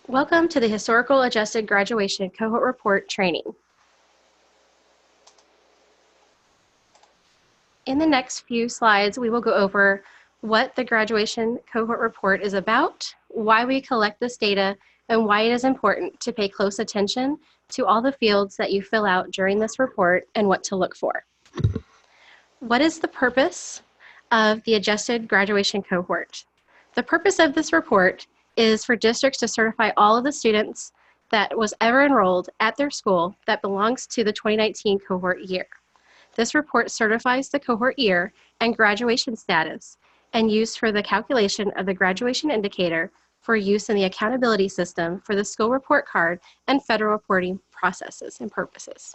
Welcome to the Historical Adjusted Graduation Cohort Report training. In the next few slides, we will go over what the Graduation Cohort Report is about, why we collect this data, and why it is important to pay close attention to all the fields that you fill out during this report and what to look for. What is the purpose of the Adjusted Graduation Cohort? The purpose of this report is for districts to certify all of the students that was ever enrolled at their school that belongs to the 2019 cohort year. This report certifies the cohort year and graduation status and used for the calculation of the graduation indicator for use in the accountability system for the school report card and federal reporting processes and purposes.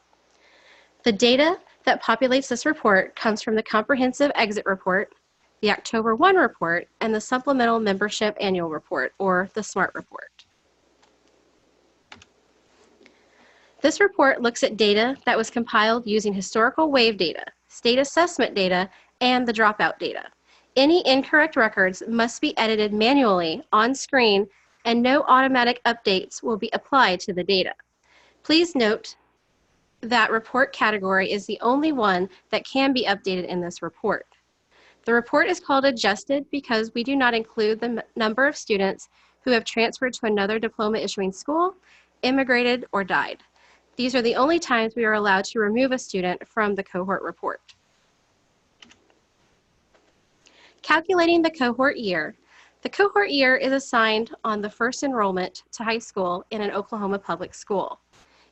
The data that populates this report comes from the Comprehensive Exit Report, the October 1 report, and the Supplemental Membership Annual Report, or the SMART report. This report looks at data that was compiled using historical wave data, state assessment data, and the dropout data. Any incorrect records must be edited manually on screen, and no automatic updates will be applied to the data. Please note that report category is the only one that can be updated in this report. The report is called adjusted because we do not include the number of students who have transferred to another diploma issuing school, immigrated, or died. These are the only times we are allowed to remove a student from the cohort report. Calculating the cohort year. The cohort year is assigned on the first enrollment to high school in an Oklahoma public school.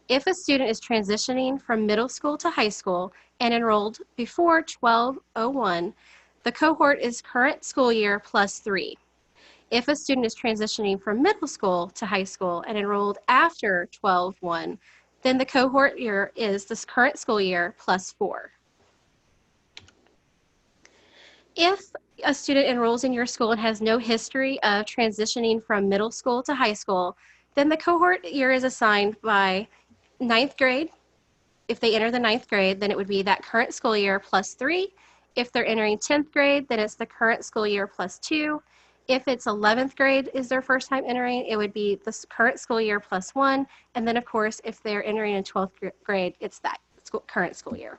If a student is transitioning from middle school to high school and enrolled before 1201, the cohort is current school year plus 3. If a student is transitioning from middle school to high school and enrolled after 12/1, then the cohort year is this current school year plus 4. If a student enrolls in your school and has no history of transitioning from middle school to high school, then the cohort year is assigned by 9th grade. If they enter the 9th grade, then it would be that current school year plus 3. If they're entering 10th grade, then it's the current school year plus 2. If it's 11th grade is their first time entering, it would be the current school year plus 1. And then, of course, if they're entering in 12th grade, it's that current school year.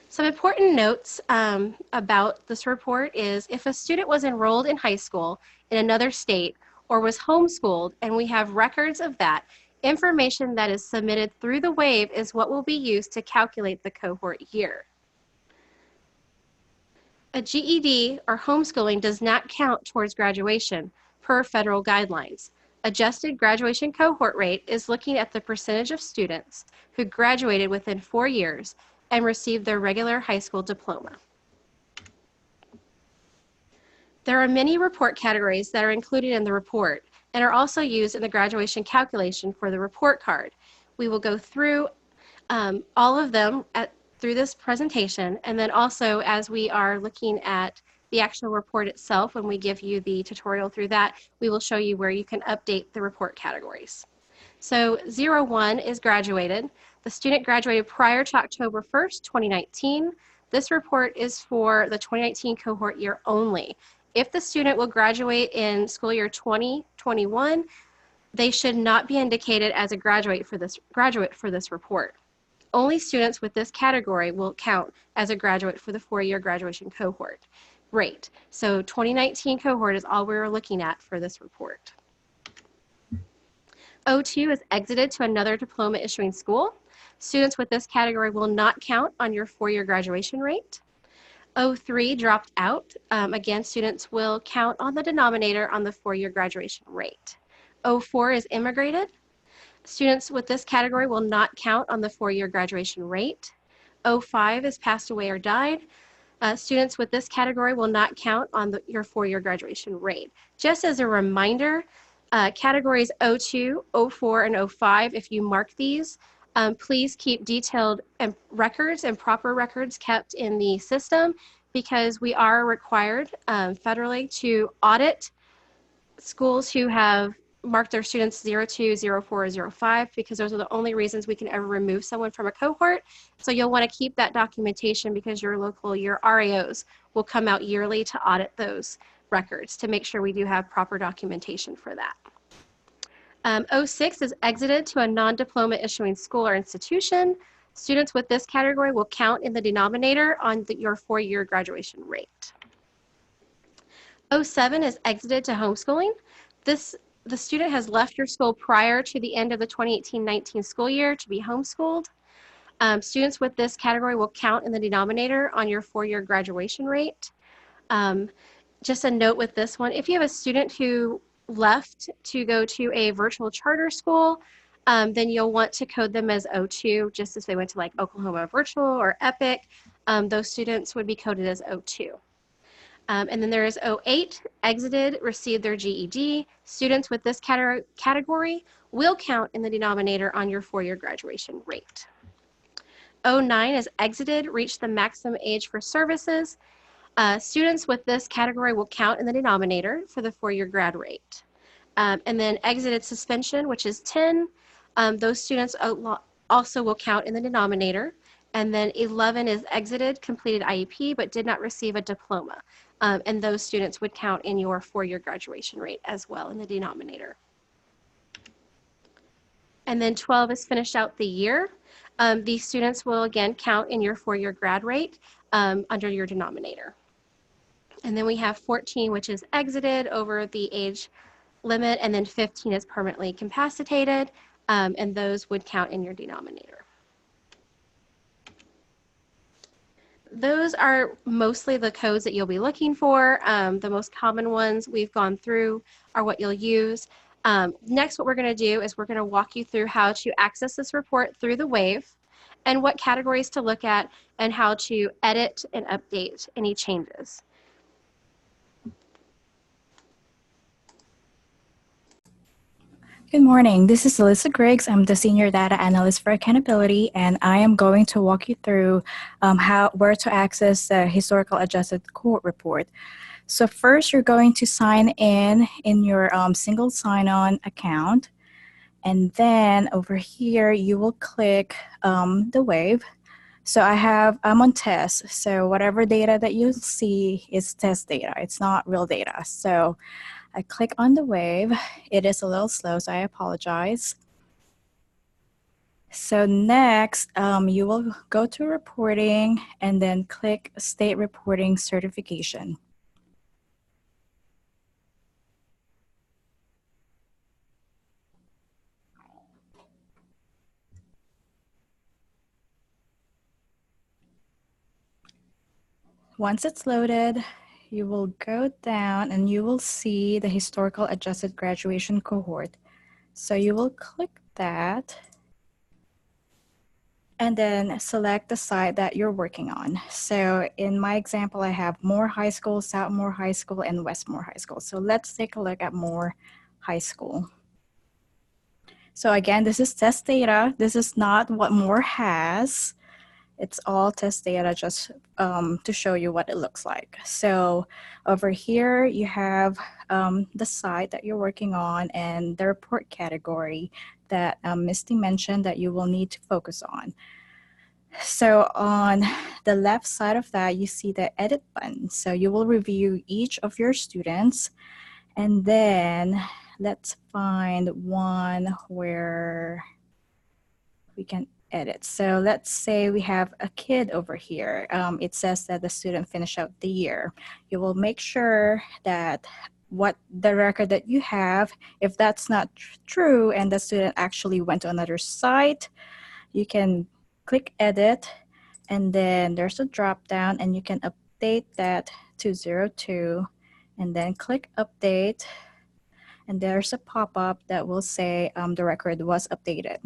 Some important notes about this report is if a student was enrolled in high school in another state or was homeschooled and we have records of that, information that is submitted through the WAVE is what will be used to calculate the cohort year. A GED or homeschooling does not count towards graduation per federal guidelines. Adjusted graduation cohort rate is looking at the percentage of students who graduated within 4 years and received their regular high school diploma. There are many report categories that are included in the report and are also used in the graduation calculation for the report card. We will go through all of them through this presentation, and then also as we are looking at the actual report itself, when we give you the tutorial through that, we will show you where you can update the report categories. So 01 is graduated. The student graduated prior to October 1st, 2019. This report is for the 2019 cohort year only. If the student will graduate in school year 2021, they should not be indicated as a graduate for this report. Only students with this category will count as a graduate for the 4-year graduation cohort rate. So 2019 cohort is all we're looking at for this report. 02 is exited to another diploma issuing school. Students with this category will not count on your 4-year graduation rate. 03 dropped out. Again, students will count on the denominator on the 4-year graduation rate. 04 is immigrated. Students with this category will not count on the 4-year graduation rate. 05 is passed away or died. Students with this category will not count on your 4-year graduation rate. Just as a reminder, categories 02, 04, and 05, if you mark these, please keep detailed records and proper records kept in the system because we are required federally to audit schools who have marked their students 02, 04, or 05 because those are the only reasons we can ever remove someone from a cohort. So you'll want to keep that documentation because your RAOs will come out yearly to audit those records to make sure we do have proper documentation for that. 06 is exited to a non-diploma issuing school or institution. Students with this category will count in the denominator on your 4-year graduation rate. 07 is exited to homeschooling. The student has left your school prior to the end of the 2018-19 school year to be homeschooled. Students with this category will count in the denominator on your 4-year graduation rate. Just a note with this one, if you have a student who left to go to a virtual charter school, then you'll want to code them as O2, just as they went to like Oklahoma Virtual or Epic. Those students would be coded as O2. And then there is 08, exited, received their GED. Students with this category will count in the denominator on your 4-year graduation rate. 09 is exited, reached the maximum age for services. Students with this category will count in the denominator for the 4-year grad rate. And then exited suspension, which is 10, those students also will count in the denominator. And then 11 is exited, completed IEP, but did not receive a diploma. And those students would count in your 4-year graduation rate as well in the denominator. And then 12 is finished out the year. These students will again count in your 4-year grad rate under your denominator. And then we have 14, which is exited over the age limit, and then 15 is permanently incapacitated, and those would count in your denominator. Those are mostly the codes that you'll be looking for. The most common ones we've gone through are what you'll use. Next, what we're going to do is we're going to walk you through how to access this report through the Wave and what categories to look at and how to edit and update any changes. Good morning. This is Alyssa Griggs. I'm the Senior Data Analyst for Accountability, and I am going to walk you through where to access the Historical Adjusted Cohort Report. So first, you're going to sign in your single sign-on account, and then over here, you will click the Wave. So I'm on test, so whatever data that you see is test data. It's not real data. So I click on the Wave. It is a little slow, so I apologize. So next, you will go to reporting and then click State Reporting Certification. Once it's loaded, you will go down and you will see the Historical Adjusted Graduation Cohort. So you will click that and then select the site that you're working on. So in my example, I have Moore High School, South Moore High School, and West Moore High School. So let's take a look at Moore High School. So again, this is test data. This is not what Moore has. It's all test data just to show you what it looks like. So over here, you have the site that you're working on and the report category that Misty mentioned that you will need to focus on. So on the left side of that, you see the edit button. So you will review each of your students, and then let's find one where we can edit. So let's say we have a kid over here. It says that the student finished out the year. You will make sure that what the record that you have, if that's not true and the student actually went to another site, you can click edit, and then there's a drop down and you can update that to 02, and then click update, and there's a pop-up that will say the record was updated.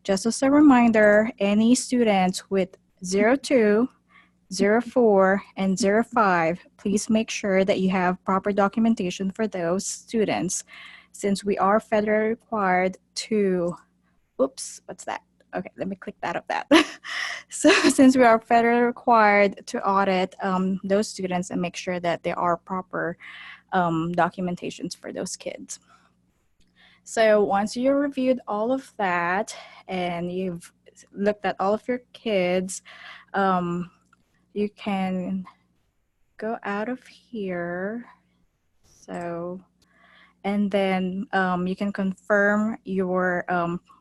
Just as a reminder, any students with 02, 04, and 05, please make sure that you have proper documentation for those students, since we are federally required to, oops, what's that? Okay, let me click that of that. So since we are federally required to audit those students and make sure that there are proper documentations for those kids. So once you reviewed all of that and you've looked at all of your kids, you can go out of here So, and then you can confirm your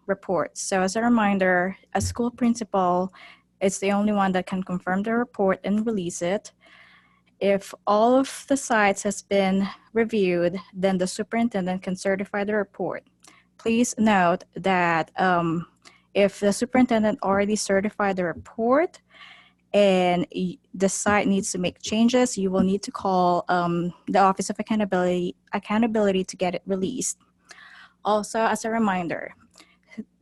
report. So as a reminder, a school principal is the only one that can confirm the report and release it. If all of the sites has been reviewed, then the superintendent can certify the report. Please note that if the superintendent already certified the report and the site needs to make changes, you will need to call the Office of Accountability to get it released. Also, as a reminder,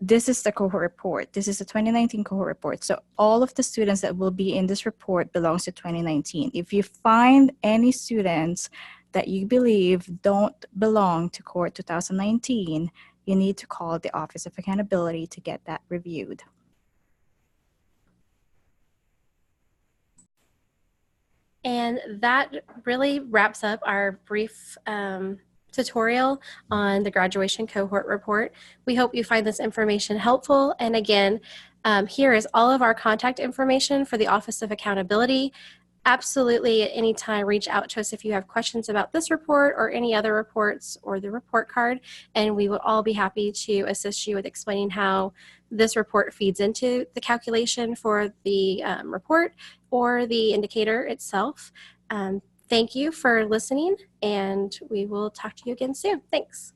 this is the cohort report. This is the 2019 cohort report. So all of the students that will be in this report belongs to 2019. If you find any students that you believe don't belong to cohort 2019, you need to call the Office of Accountability to get that reviewed. And that really wraps up our brief tutorial on the graduation cohort report. We hope you find this information helpful. And again, here is all of our contact information for the Office of Accountability. Absolutely, at any time, reach out to us if you have questions about this report or any other reports or the report card, and we will all be happy to assist you with explaining how this report feeds into the calculation for the report or the indicator itself. Thank you for listening, and we will talk to you again soon. Thanks.